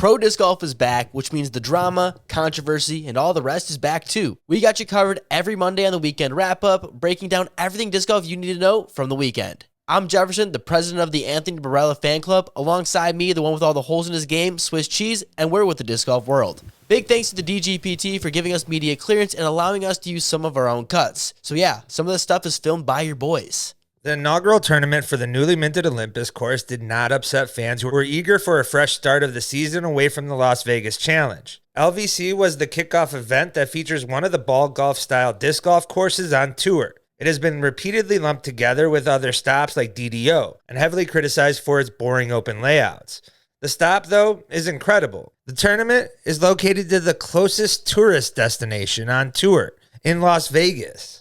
Pro Disc Golf is back, which means the drama, controversy, and all the rest is back too. We got you covered every Monday on the weekend wrap-up, breaking down everything disc golf you need to know from the weekend. I'm Jefferson, the president of the Anthony Barella fan club. Alongside me, the one with all the holes in his game, Swiss Cheese, and we're with the disc golf world. Big thanks to the dgpt for giving us media clearance and allowing us to use some of our own cuts. So yeah, some of this stuff is filmed by your boys. The inaugural tournament for the newly minted Olympus course did not upset fans who were eager for a fresh start of the season away from the Las Vegas Challenge. LVC was the kickoff event that features one of the ball golf style disc golf courses on tour. It has been repeatedly lumped together with other stops like DDO and heavily criticized for its boring open layouts. The stop, though, is incredible. The tournament is located to the closest tourist destination on tour in Las Vegas.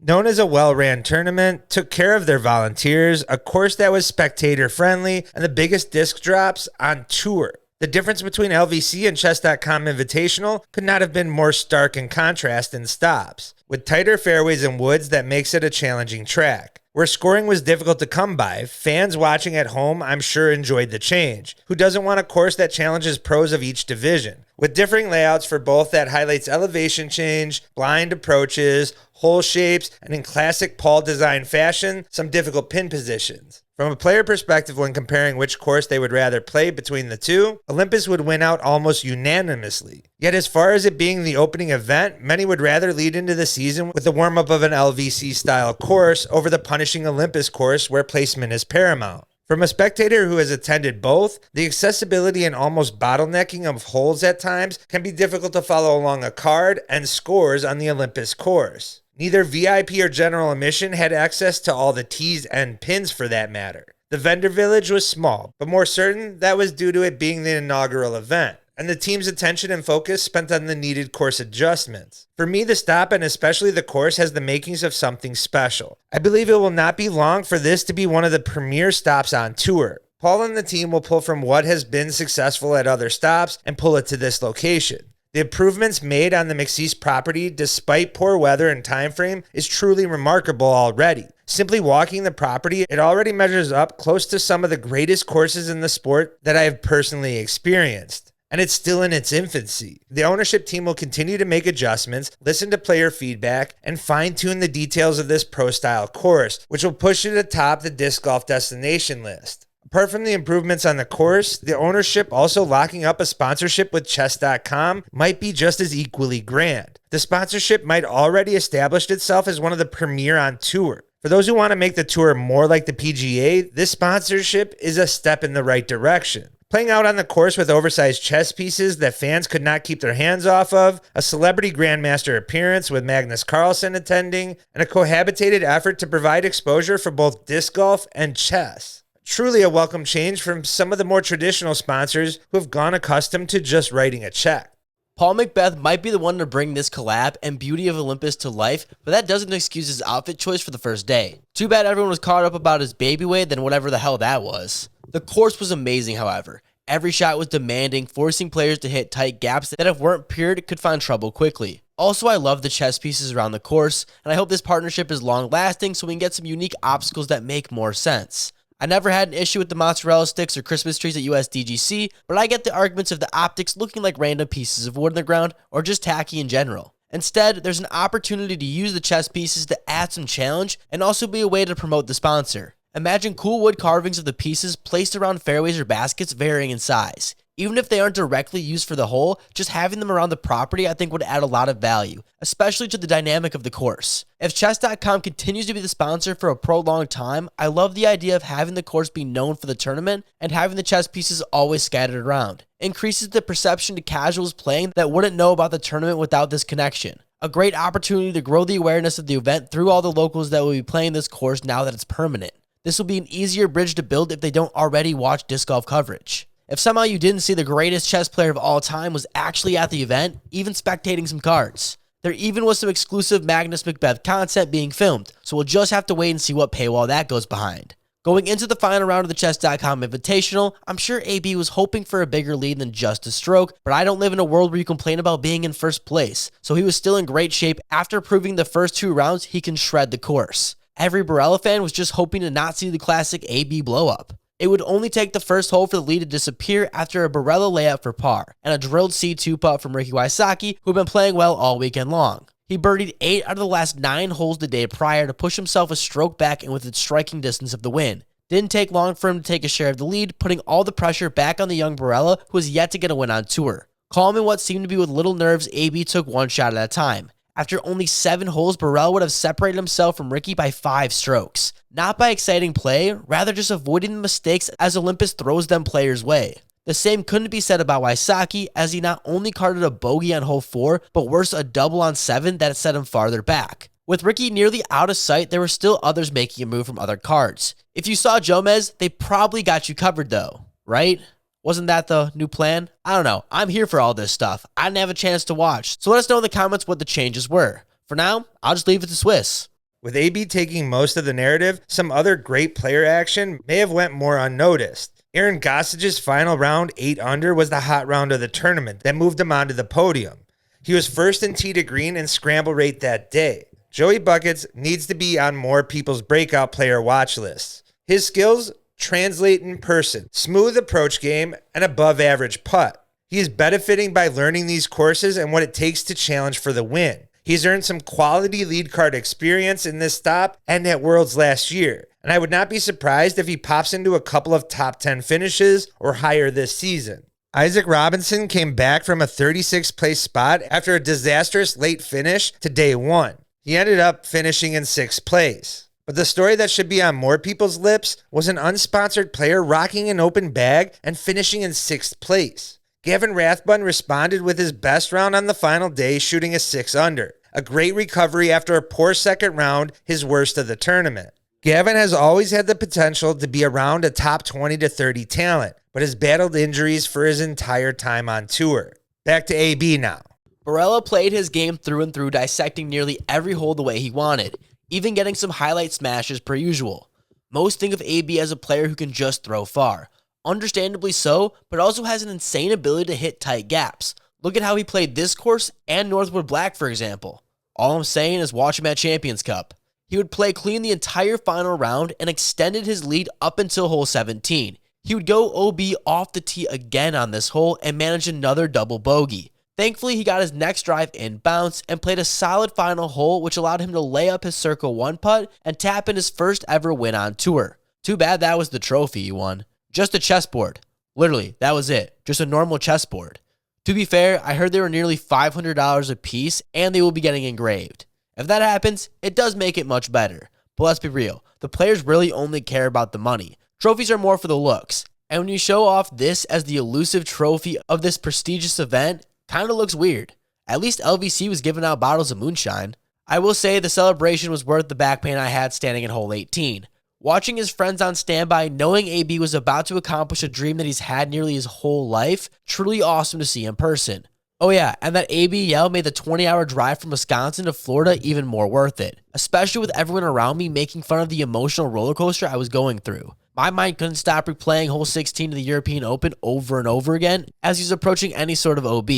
Known as a well-ran tournament, took care of their volunteers, a course that was spectator-friendly, and the biggest disc drops on tour. The difference between LVC and Chess.com Invitational could not have been more stark in contrast in stops, with tighter fairways and woods that makes it a challenging track. Where scoring was difficult to come by, fans watching at home I'm sure enjoyed the change. Who doesn't want a course that challenges pros of each division? With differing layouts for both that highlights elevation change, blind approaches, hole shapes, and in classic Paul design fashion, some difficult pin positions. From a player perspective, when comparing which course they would rather play between the two, Olympus would win out almost unanimously. Yet as far as it being the opening event, many would rather lead into the season with the warm-up of an LVC-style course over the punishing Olympus course where placement is paramount. From a spectator who has attended both, the accessibility and almost bottlenecking of holes at times can be difficult to follow along a card and scores on the Olympus course. Neither VIP or general admission had access to all the tees and pins for that matter. The vendor village was small, but more certain that was due to it being the inaugural event, and the team's attention and focus spent on the needed course adjustments. For me, the stop and especially the course has the makings of something special. I believe it will not be long for this to be one of the premier stops on tour. Paul and the team will pull from what has been successful at other stops and pull it to this location. The improvements made on the McSeese property despite poor weather and time frame is truly remarkable already. Simply walking the property, it already measures up close to some of the greatest courses in the sport that I have personally experienced. And it's still in its infancy. The ownership team will continue to make adjustments, listen to player feedback, and fine-tune the details of this pro-style course, which will push it atop the disc golf destination list. Apart from the improvements on the course, the ownership also locking up a sponsorship with Chess.com might be just as equally grand. The sponsorship might already established itself as one of the premier on tour. For those who want to make the tour more like the PGA, this sponsorship is a step in the right direction. Playing out on the course with oversized chess pieces that fans could not keep their hands off of, a celebrity grandmaster appearance with Magnus Carlsen attending, and a cohabitated effort to provide exposure for both disc golf and chess. Truly a welcome change from some of the more traditional sponsors who have gone accustomed to just writing a check. Paul Macbeth might be the one to bring this collab and beauty of Olympus to life, but that doesn't excuse his outfit choice for the first day. Too bad everyone was caught up about his baby weight than whatever the hell that was. The course was amazing, however. Every shot was demanding, forcing players to hit tight gaps that if weren't pured could find trouble quickly. Also, I love the chess pieces around the course, and I hope this partnership is long-lasting so we can get some unique obstacles that make more sense. I never had an issue with the mozzarella sticks or Christmas trees at USDGC, but I get the arguments of the optics looking like random pieces of wood in the ground or just tacky in general. Instead, there's an opportunity to use the chess pieces to add some challenge and also be a way to promote the sponsor. Imagine cool wood carvings of the pieces placed around fairways or baskets varying in size. Even if they aren't directly used for the hole, just having them around the property I think would add a lot of value, especially to the dynamic of the course. If Chess.com continues to be the sponsor for a prolonged time, I love the idea of having the course be known for the tournament and having the chess pieces always scattered around. Increases the perception to casuals playing that wouldn't know about the tournament without this connection. A great opportunity to grow the awareness of the event through all the locals that will be playing this course now that it's permanent. This will be an easier bridge to build if they don't already watch disc golf coverage. If somehow you didn't see the greatest chess player of all time was actually at the event, even spectating some cards. There even was some exclusive Magnus Macbeth content being filmed, so we'll just have to wait and see what paywall that goes behind. Going into the final round of the Chess.com Invitational, I'm sure AB was hoping for a bigger lead than just a stroke, but I don't live in a world where you complain about being in first place, so he was still in great shape after proving the first two rounds he can shred the course. Every Barella fan was just hoping to not see the classic AB blow-up. It would only take the first hole for the lead to disappear after a Barella layup for par and a drilled C2 putt from Ricky Wysocki, who had been playing well all weekend long. He birdied 8 out of the last 9 holes the day prior to push himself a stroke back and within striking distance of the win. Didn't take long for him to take a share of the lead, putting all the pressure back on the young Barella, who was yet to get a win on tour. Calm in what seemed to be with little nerves, AB took one shot at a time. After only 7 holes, Barella would have separated himself from Ricky by 5 strokes. Not by exciting play, rather just avoiding the mistakes as Olympus throws them players' way. The same couldn't be said about Wysocki, as he not only carded a bogey on hole 4, but worse, a double on 7 that set him farther back. With Ricky nearly out of sight, there were still others making a move from other cards. If you saw Jomez, they probably got you covered though, right? Wasn't that the new plan? I don't know. I'm here for all this stuff. I didn't have a chance to watch, so let us know in the comments what the changes were. For now, I'll just leave it to Swiss. With AB taking most of the narrative, some other great player action may have went more unnoticed. Aaron Gossage's final round 8 under was the hot round of the tournament that moved him onto the podium. He was first in tee to green and scramble rate that day. Joey Buckets needs to be on more people's breakout player watch lists. His skills translate in person, smooth approach game, and above average putt. He is benefiting by learning these courses and what it takes to challenge for the win. He's earned some quality lead card experience in this stop and at Worlds last year, and I would not be surprised if he pops into a couple of top 10 finishes or higher this season. Isaac Robinson came back from a 36th place spot after a disastrous late finish to day 1. He ended up finishing in 6th place. But the story that should be on more people's lips was an unsponsored player rocking an open bag and finishing in 6th place. Gavin Rathbun responded with his best round on the final day, shooting a 6 under. A great recovery after a poor second round, his worst of the tournament. Gavin has always had the potential to be around a top 20 to 30 talent, but has battled injuries for his entire time on tour. Back to AB now. Barella played his game through and through, dissecting nearly every hole the way he wanted, even getting some highlight smashes per usual. Most think of AB as a player who can just throw far. Understandably so, but also has an insane ability to hit tight gaps. Look at how he played this course and Northwood Black, for example. All I'm saying is watch him at Champions Cup. He would play clean the entire final round and extended his lead up until hole 17. He would go OB off the tee again on this hole and manage another double bogey. Thankfully, he got his next drive in bounce and played a solid final hole, which allowed him to lay up his circle 1 putt and tap in his first ever win on tour. Too bad that was the trophy he won. Just a chessboard. Literally, that was it. Just a normal chessboard. To be fair, I heard they were nearly $500 a piece and they will be getting engraved. If that happens, it does make it much better. But let's be real, the players really only care about the money. Trophies are more for the looks. And when you show off this as the elusive trophy of this prestigious event, kinda looks weird. At least LVC was giving out bottles of moonshine. I will say the celebration was worth the back pain I had standing at hole 18. Watching his friends on standby, knowing AB was about to accomplish a dream that he's had nearly his whole life, truly awesome to see in person. Oh yeah, and that AB yell made the 20-hour drive from Wisconsin to Florida even more worth it, especially with everyone around me making fun of the emotional roller coaster I was going through. My mind couldn't stop replaying hole 16 of the European Open over and over again as he's approaching any sort of OB.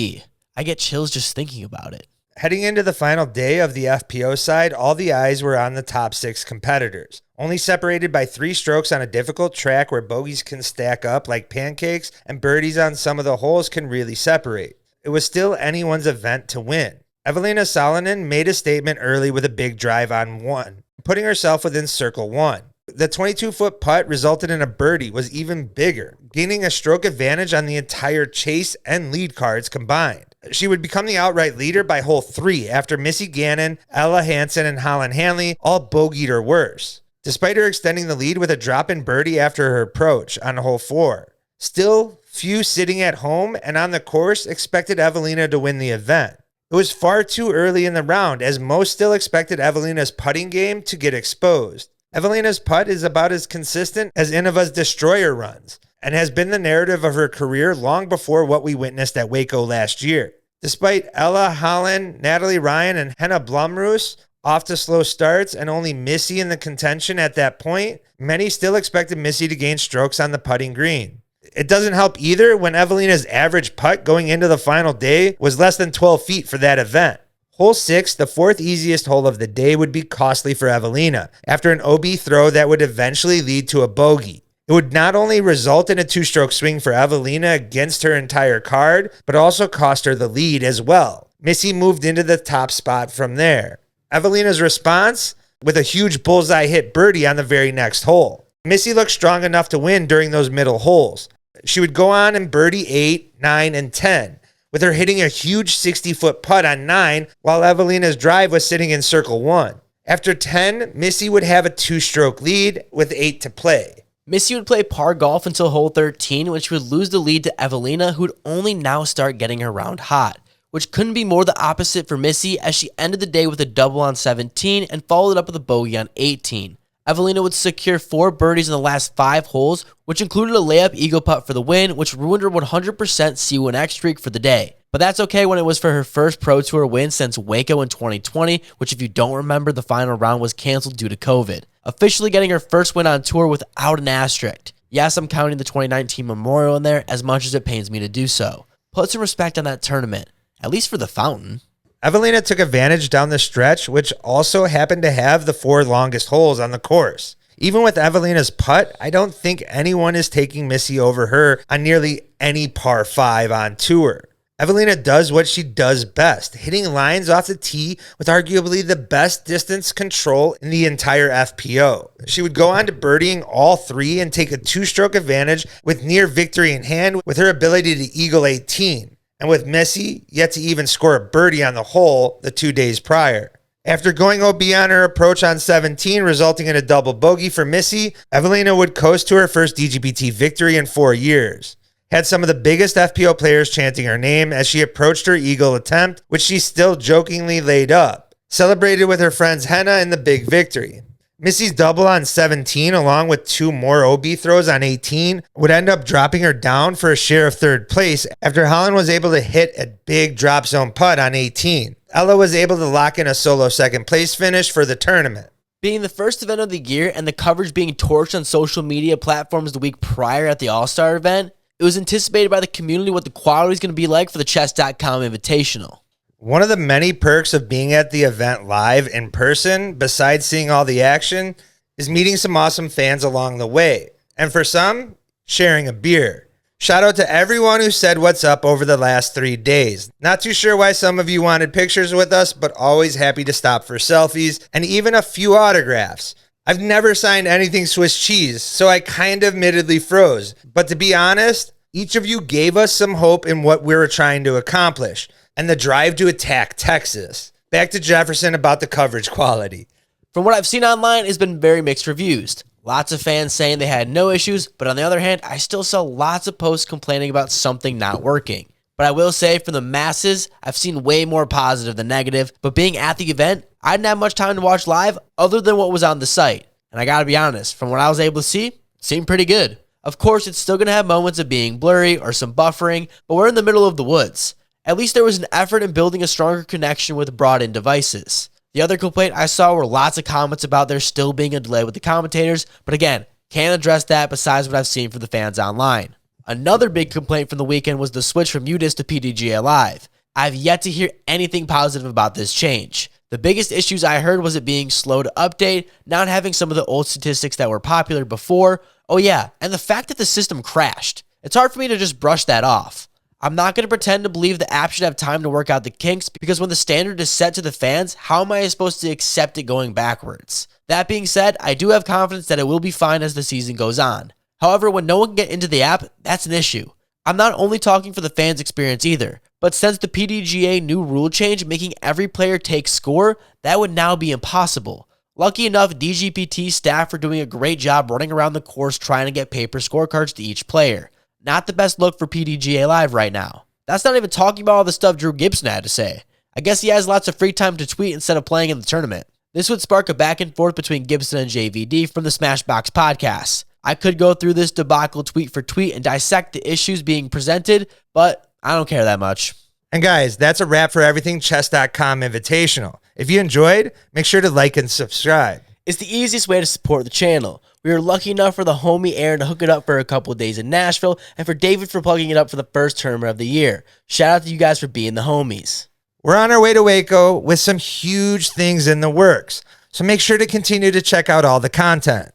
I get chills just thinking about it. Heading into the final day of the FPO side, all the eyes were on the top 6 competitors. Only separated by 3 strokes on a difficult track where bogeys can stack up like pancakes and birdies on some of the holes can really separate. It was still anyone's event to win. Evelina Salonen made a statement early with a big drive on 1, putting herself within circle 1. The 22-foot putt resulted in a birdie was even bigger, gaining a stroke advantage on the entire chase and lead cards combined. She would become the outright leader by hole 3 after Missy Gannon, Ella Hansen, and Holland Hanley all bogeyed or worse, despite her extending the lead with a drop-in birdie after her approach on hole 4. Still, few sitting at home and on the course expected Evelina to win the event. It was far too early in the round, as most still expected Evelina's putting game to get exposed. Evelina's putt is about as consistent as Innova's destroyer runs, and has been the narrative of her career long before what we witnessed at Waco last year. Despite Ella Holland, Natalie Ryan, and Henna Blumroos off to slow starts and only Missy in the contention at that point, many still expected Missy to gain strokes on the putting green. It doesn't help either when Evelina's average putt going into the final day was less than 12 feet for that event. Hole 6, the 4th easiest hole of the day, would be costly for Evelina after an OB throw that would eventually lead to a bogey. It would not only result in a two-stroke swing for Evelina against her entire card, but also cost her the lead as well. Missy moved into the top spot from there. Evelina's response? With a huge bullseye hit birdie on the very next hole. Missy looked strong enough to win during those middle holes. She would go on and birdie 8, 9, and 10, with her hitting a huge 60-foot putt on 9 while Evelina's drive was sitting in circle 1. After 10, Missy would have a two-stroke lead with 8 to play. Missy would play par golf until hole 13, when she would lose the lead to Evelina, who would only now start getting her round hot, which couldn't be more the opposite for Missy, as she ended the day with a double on 17 and followed it up with a bogey on 18. Evelina would secure 4 birdies in the last 5 holes, which included a layup eagle putt for the win, which ruined her 100% C1X streak for the day. But that's okay when it was for her first Pro Tour win since Waco in 2020, which if you don't remember, the final round was canceled due to COVID. Officially getting her first win on tour without an asterisk. Yes, I'm counting the 2019 Memorial in there, as much as it pains me to do so. Put some respect on that tournament, at least for the fountain. Evelina took advantage down the stretch, which also happened to have the 4 longest holes on the course. Even with Evelina's putt, I don't think anyone is taking Missy over her on nearly any par 5 on tour. Evelina does what she does best, hitting lines off the tee with arguably the best distance control in the entire FPO. She would go on to birdieing all 3 and take a 2-stroke advantage with near victory in hand with her ability to eagle 18. And with Missy, yet to even score a birdie on the hole the 2 days prior. After going OB on her approach on 17, resulting in a double bogey for Missy, Evelina would coast to her first dgpt victory in 4 years. Had some of the biggest FPO players chanting her name as she approached her eagle attempt, which she still jokingly laid up. Celebrated with her friends Henna in the big victory. Missy's double on 17, along with 2 more OB throws on 18, would end up dropping her down for a share of 3rd place after Holland was able to hit a big drop zone putt on 18. Ella was able to lock in a solo 2nd place finish for the tournament. Being the first event of the year and the coverage being torched on social media platforms the week prior at the All-Star event, it was anticipated by the community what the quality is going to be like for the Chess.com Invitational. One of the many perks of being at the event live in person, besides seeing all the action, is meeting some awesome fans along the way. And for some, sharing a beer. Shout out to everyone who said what's up over the last 3 days. Not too sure why some of you wanted pictures with us, but always happy to stop for selfies and even a few autographs. I've never signed anything Swiss cheese, so I kind of admittedly froze. But to be honest, each of you gave us some hope in what we were trying to accomplish, and the drive to attack Texas. Back to Jefferson about the coverage quality. From what I've seen online, it's been very mixed reviews. Lots of fans saying they had no issues, but on the other hand, I still saw lots of posts complaining about something not working. But I will say, for the masses, I've seen way more positive than negative, but being at the event, I didn't have much time to watch live other than what was on the site. And I gotta be honest, from what I was able to see, it seemed pretty good. Of course, it's still gonna have moments of being blurry or some buffering, but we're in the middle of the woods. At least there was an effort in building a stronger connection with brought-in devices. The other complaint I saw were lots of comments about there still being a delay with the commentators, but again, can't address that besides what I've seen from the fans online. Another big complaint from the weekend was the switch from UDIS to pdga Live. I've yet to hear anything positive about this change. The biggest issues I heard was it being slow to update, not having some of the old statistics that were popular before. Oh yeah, and the fact that the system crashed. It's hard for me to just brush that off. I'm not going to pretend to believe the app should have time to work out the kinks, because when the standard is set to the fans, how am I supposed to accept it going backwards? That being said, I do have confidence that it will be fine as the season goes on. However, when no one can get into the app, that's an issue. I'm not only talking for the fans' experience either, but since the PDGA new rule change making every player take score, that would now be impossible. Lucky enough, dgpt staff are doing a great job running around the course trying to get paper scorecards to each player. Not the best look for PDGA Live right now. That's not even talking about all the stuff Drew Gibson had to say. I guess he has lots of free time to tweet instead of playing in the tournament. This would spark a back and forth between Gibson and JVD from the Smashbox podcast. I could go through this debacle tweet for tweet and dissect the issues being presented, but I don't care that much. And guys, that's a wrap for everything Chess.com Invitational. If you enjoyed, make sure to like and subscribe. It's the easiest way to support the channel. We were lucky enough for the homie Aaron to hook it up for a couple of days in Nashville, and for David for plugging it up for the first tournament of the year. Shout out to you guys for being the homies. We're on our way to Waco with some huge things in the works, so make sure to continue to check out all the content.